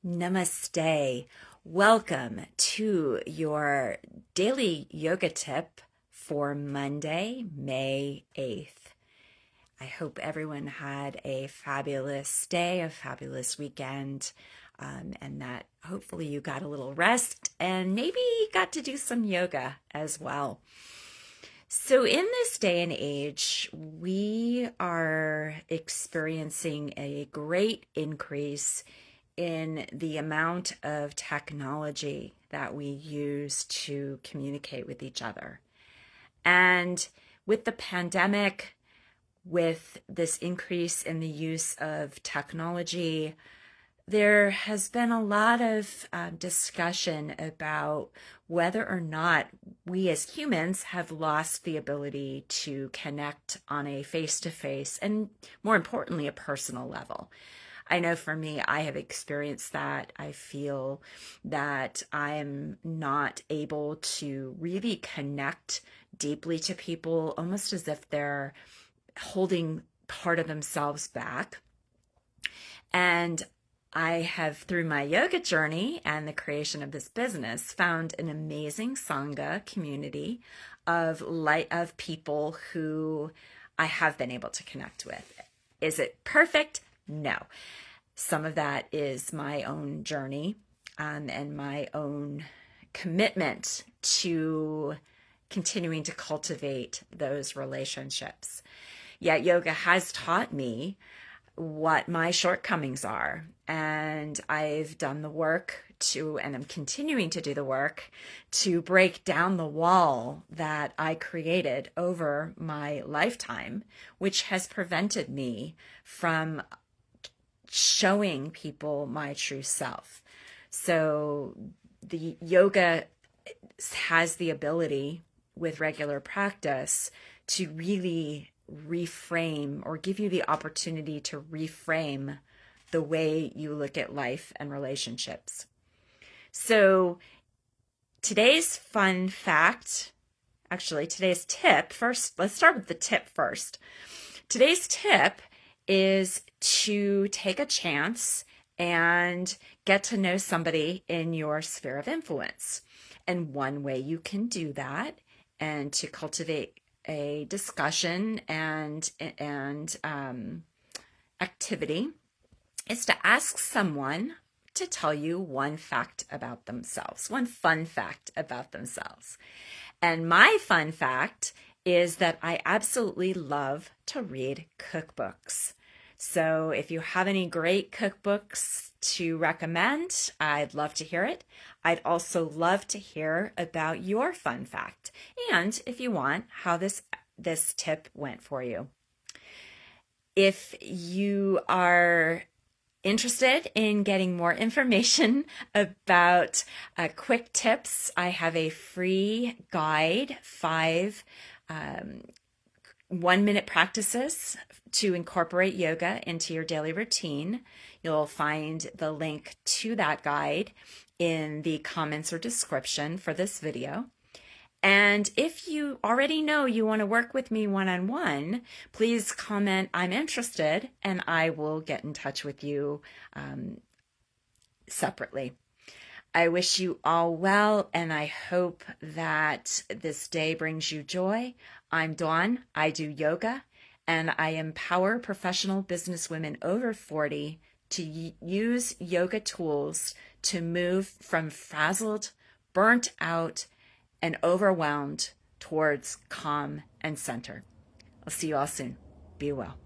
Namaste. Welcome to your daily yoga tip for Monday, May 8th. I hope everyone had a fabulous day, a fabulous weekend, and that hopefully you got a little rest and maybe got to do some yoga as well. So, in this day and age, we are experiencing a great increase in the amount of technology that we use to communicate with each other. And with the pandemic, with this increase in the use of technology, there has been a lot of discussion about whether or not we as humans have lost the ability to connect on a face-to-face and, more importantly, a personal level. I know for me, I have experienced that. I feel that I am not able to really connect deeply to people, almost as if they're holding part of themselves back. And I have, through my yoga journey and the creation of this business, found an amazing Sangha community of people who I have been able to connect with. Is it perfect? No. Some of that is my own journey and my own commitment to continuing to cultivate those relationships. Yet yoga has taught me what my shortcomings are. And I've done the work and I'm continuing to do the work to break down the wall that I created over my lifetime, which has prevented me from showing people my true self. So the yoga has the ability with regular practice to really reframe or give you the opportunity to reframe the way you look at life and relationships. So today's fun fact, actually today's tip first, let's start with the tip first. Today's tip is to take a chance and get to know somebody in your sphere of influence. And one way you can do that and to cultivate a discussion and activity is to ask someone to tell you one fact about themselves, one fun fact about themselves. And my fun fact is that I absolutely love to read cookbooks. So if you have any great cookbooks to recommend, I'd love to hear it. I'd also love to hear about your fun fact and, if you want, how this tip went for you. If you are interested in getting more information about quick tips, I have a free guide, 5 1-minute practices to incorporate yoga into your daily routine. You'll find the link to that guide in the comments or description for this video. And if you already know you want to work with me one-on-one, please comment, "I'm interested," and I will get in touch with you separately. I wish you all well, and I hope that this day brings you joy. I'm Dawn. I do yoga, and I empower professional businesswomen over 40 to use yoga tools to move from frazzled, burnt out, and overwhelmed towards calm and center. I'll see you all soon. Be well.